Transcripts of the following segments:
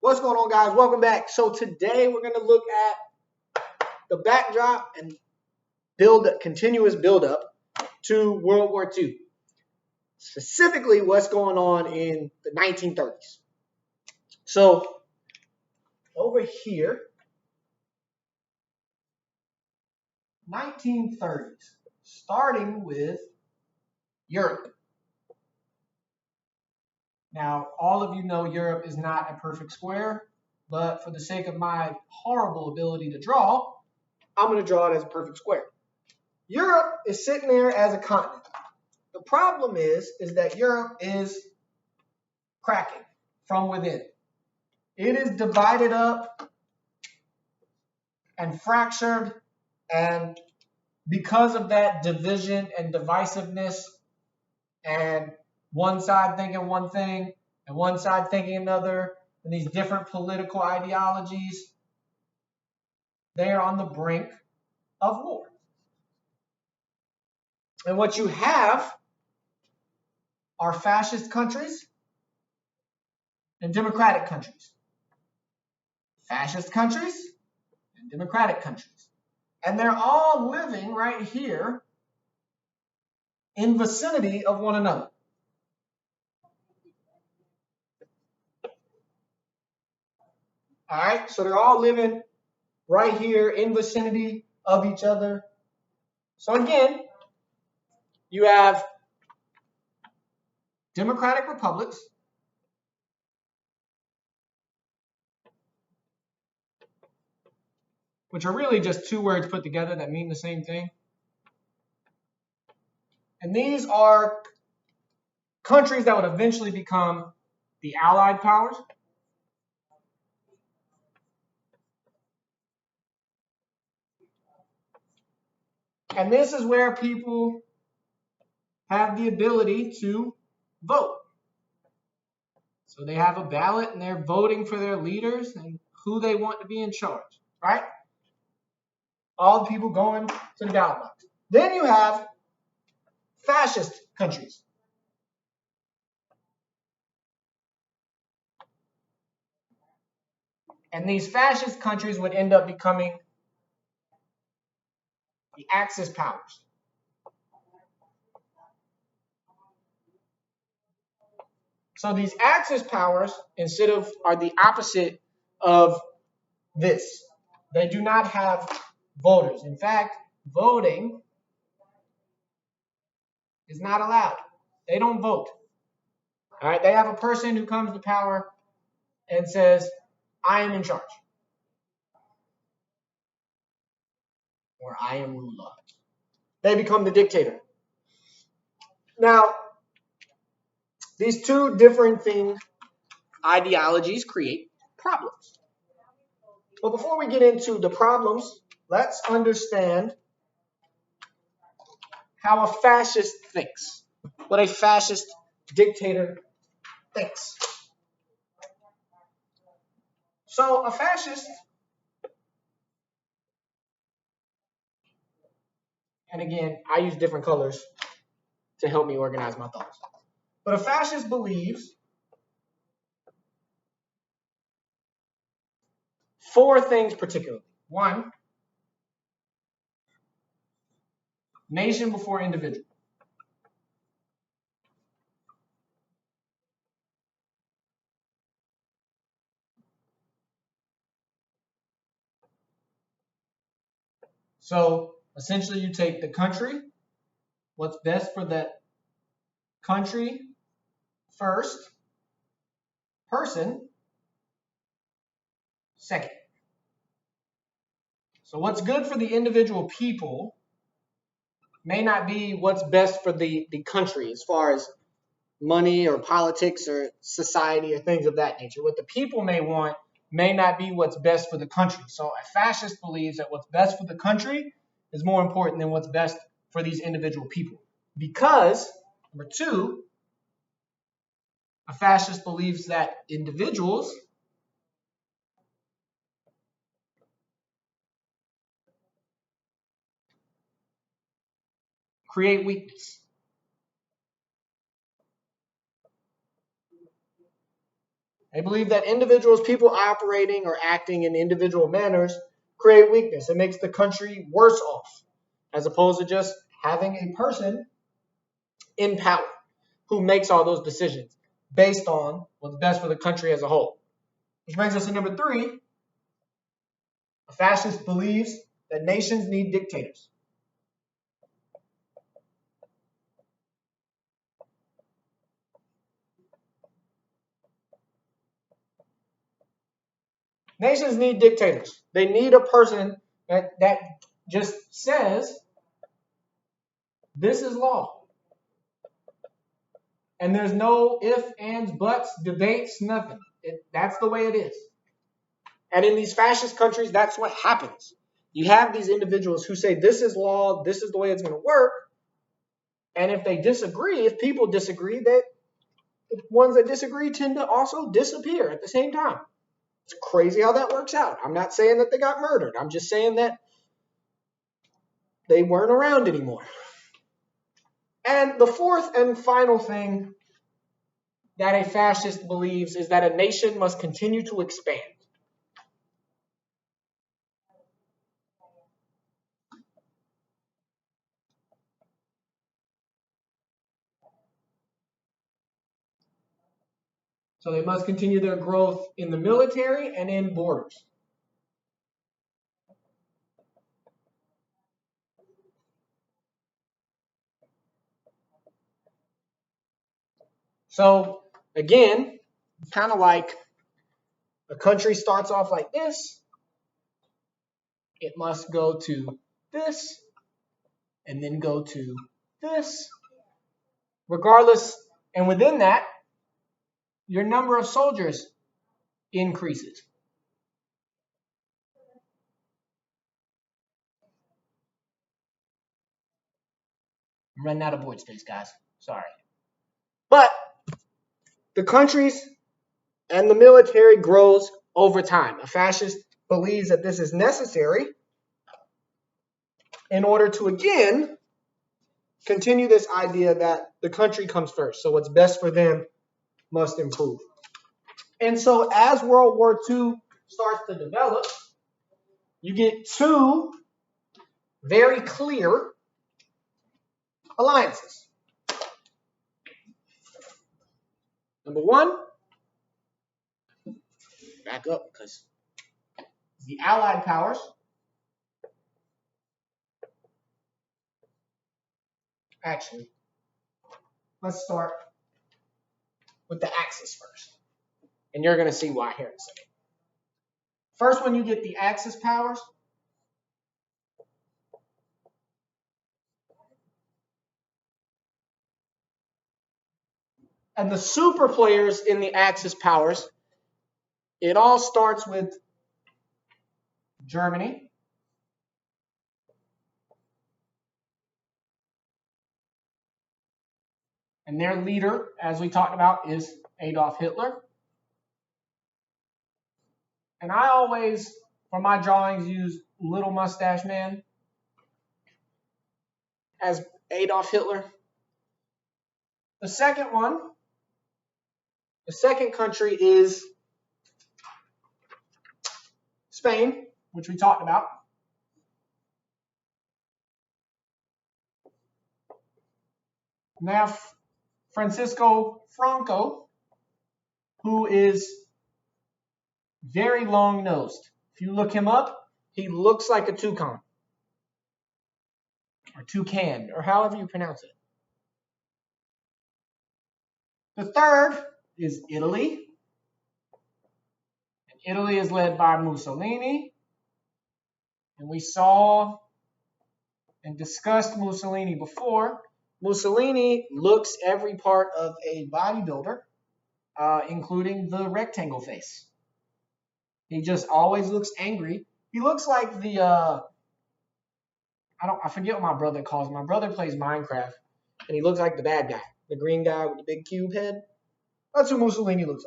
What's going on, guys? Welcome back. So today we're going to look at the backdrop and continuous build-up to World War II. Specifically, what's going on in the 1930s. So over here, 1930s, starting with Europe. Now, all of you know Europe is not a perfect square, but for the sake of my horrible ability to draw, I'm going to draw it as a perfect square. Europe is sitting there as a continent. The problem is that Europe is cracking from within. It is divided up and fractured, and because of that division and divisiveness and one side thinking one thing and one side thinking another, and these different political ideologies, they are on the brink of war. And what you have are fascist countries and democratic countries. Fascist countries and democratic countries. And they're all living right here in vicinity of one another. All right, so they're all living right here in vicinity of each other. So again, you have democratic republics which are really just two words put together that mean the same thing. And these are countries that would eventually become the Allied powers. And this is where people have the ability to vote. So they have a ballot and they're voting for their leaders and who they want to be in charge, right? All the people going to the ballot box. Then you have fascist countries. And these fascist countries would end up becoming the Axis powers. So these Axis powers, are the opposite of this. They do not have voters. In fact, voting is not allowed. They don't vote. All right, they have a person who comes to power and says, I am in charge. Or I am ruler. They become the dictator. Now, these two different ideologies create problems. But before we get into the problems, let's understand how a fascist thinks. What a fascist dictator thinks. So a fascist, and again, I use different colors to help me organize my thoughts. But a fascist believes four things particularly. One, nation before individual. So essentially you take the country, what's best for that country first, person second. So what's good for the individual people may not be what's best for the country as far as money or politics or society or things of that nature. What the people may want may not be what's best for the country. So a fascist believes that what's best for the country is more important than what's best for these individual people. Because, number two, a fascist believes that individuals create weakness. They believe that individuals, people operating or acting in individual manners, create weakness. It makes the country worse off, as opposed to just having a person in power who makes all those decisions based on what's best for the country as a whole. Which brings us to number 3. A fascist believes that nations need dictators. Nations need dictators. They need a person that just says, this is law. And there's no ifs, ands, buts, debates, nothing. That's the way it is. And in these fascist countries, that's what happens. You have these individuals who say, this is law, this is the way it's going to work. And if they disagree, if people disagree, the ones that disagree tend to also disappear at the same time. It's crazy how that works out. I'm not saying that they got murdered. I'm just saying that they weren't around anymore. And the fourth and final thing that a fascist believes is that a nation must continue to expand. So they must continue their growth in the military and in borders. So again, kind of like a country starts off like this, it must go to this, and then go to this, regardless. And within that, your number of soldiers increases. I'm running out of void space, guys. Sorry. But the countries and the military grows over time. A fascist believes that this is necessary in order to, again, continue this idea that the country comes first. So what's best for them must improve. And so as World War II starts to develop, you get 2 very clear alliances. Number 1, back up because the Allied powers actually, let's start with the Axis first. And you're going to see why here in a second. First, when you get the Axis powers, and the super players in the Axis powers, it all starts with Germany, and their leader, as we talked about, is Adolf Hitler. And I always, for my drawings, use Little Mustache Man as Adolf Hitler. The second one, the second country is Spain, which we talked about. Now, Francisco Franco, who is very long-nosed. If you look him up, he looks like a toucan, or toucan, or however you pronounce it. The third is Italy. And Italy is led by Mussolini. And we saw and discussed Mussolini before. Mussolini looks every part of a bodybuilder, including the rectangle face. He just always looks angry. He looks like the I forget what my brother calls him. My brother plays Minecraft, and he looks like the bad guy, the green guy with the big cube head. That's what Mussolini looks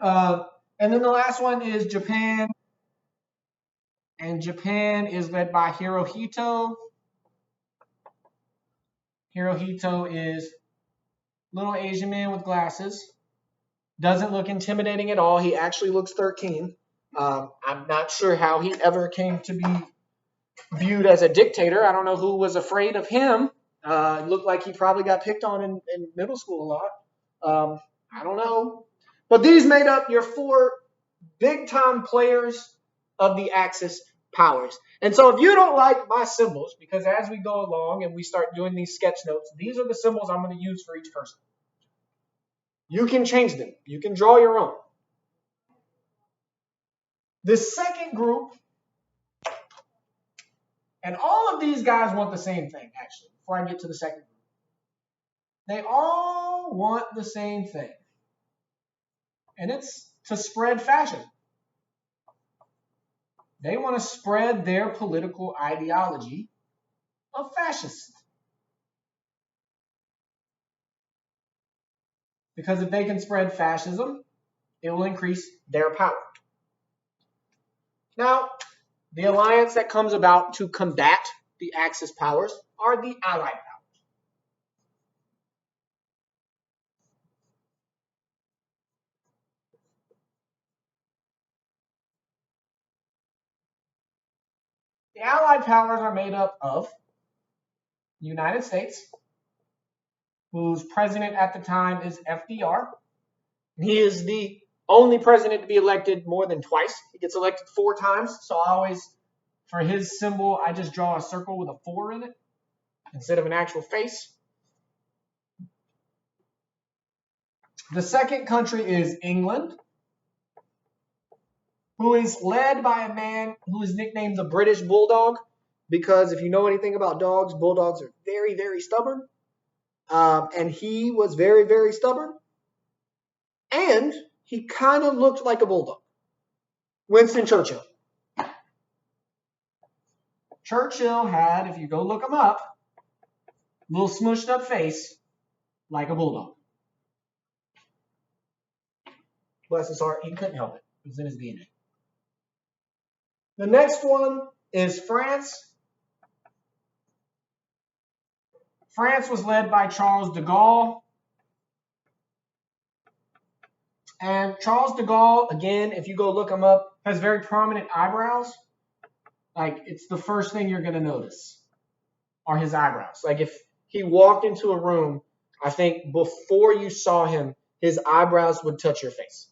like. And then the last one is Japan, and Japan is led by Hirohito. Hirohito is little Asian man with glasses. Doesn't look intimidating at all. He actually looks 13. I'm not sure how he ever came to be viewed as a dictator. I don't know who was afraid of him. It looked like he probably got picked on in middle school a lot. I don't know. But these made up your four big time players of the Axis powers. And so if you don't like my symbols, because as we go along and we start doing these sketch notes, these are the symbols I'm going to use for each person. You can change them. You can draw your own. The second group, and all of these guys want the same thing, actually, before I get to the second group. They all want the same thing. And it's to spread fascism. They want to spread their political ideology of fascists. Because if they can spread fascism, it will increase their power. Now, the alliance that comes about to combat the Axis powers are the Allied powers. The Allied powers are made up of the United States, whose president at the time is FDR. He is the only president to be elected more than twice. He gets elected 4 times. So I always, for his symbol, I just draw a circle with a 4 in it instead of an actual face. The second country is England, who is led by a man who is nicknamed the British Bulldog, because if you know anything about dogs, bulldogs are very, very stubborn. And he was very, very stubborn. And he kind of looked like a bulldog. Winston Churchill. Churchill had, if you go look him up, little smushed up face like a bulldog. Bless his heart, he couldn't help it. It was in his DNA. The next one is France. France was led by Charles de Gaulle. And Charles de Gaulle, again, if you go look him up, has very prominent eyebrows. Like, it's the first thing you're going to notice are his eyebrows. Like, if he walked into a room, I think before you saw him, his eyebrows would touch your face.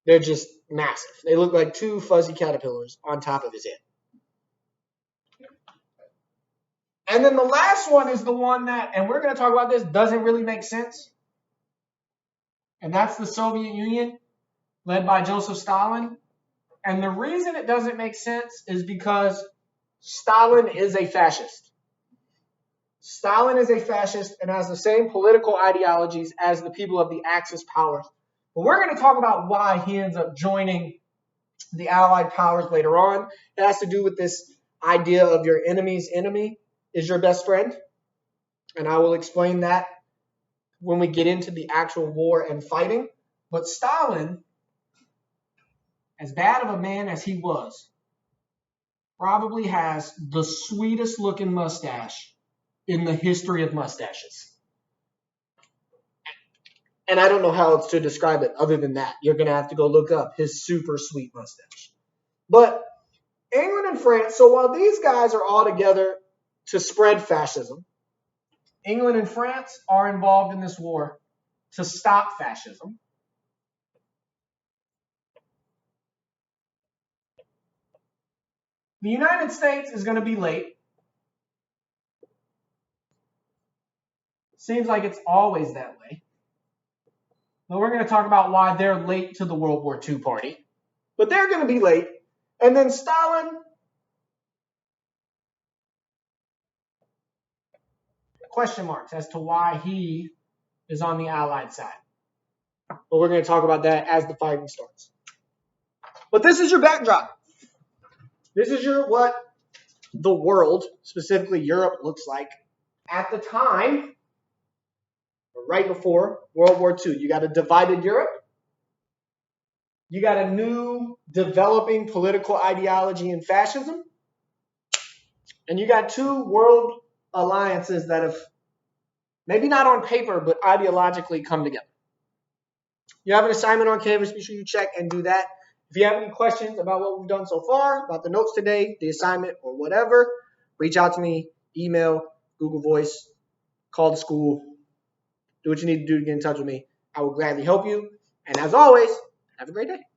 They're just massive. They look like 2 fuzzy caterpillars on top of his head. And then the last one is the one that, and we're going to talk about this, doesn't really make sense. And that's the Soviet Union, led by Joseph Stalin. And the reason it doesn't make sense is because Stalin is a fascist. Stalin is a fascist and has the same political ideologies as the people of the Axis powers. But we're going to talk about why he ends up joining the Allied powers later on. It has to do with this idea of your enemy's enemy is your best friend. And I will explain that when we get into the actual war and fighting. But Stalin, as bad of a man as he was, probably has the sweetest looking mustache in the history of mustaches. And I don't know how else to describe it other than that. You're going to have to go look up his super sweet mustache. But England and France, so while these guys are all together to spread fascism, England and France are involved in this war to stop fascism. The United States is going to be late. Seems like it's always that way. But we're going to talk about why they're late to the World War II party. But they're going to be late. And then Stalin, question marks as to why he is on the Allied side. But we're going to talk about that as the fighting starts. But this is your backdrop. This is what the world, specifically Europe, looks like at the time, right before World War II. You got a divided Europe. You got a new developing political ideology in fascism. And you got 2 world alliances that have, maybe not on paper, but ideologically come together. You have an assignment on Canvas. Be sure you check and do that. If you have any questions about what we've done so far, about the notes today, the assignment, or whatever, reach out to me, email, Google Voice, call the school, do what you need to do to get in touch with me. I will gladly help you. And as always, have a great day.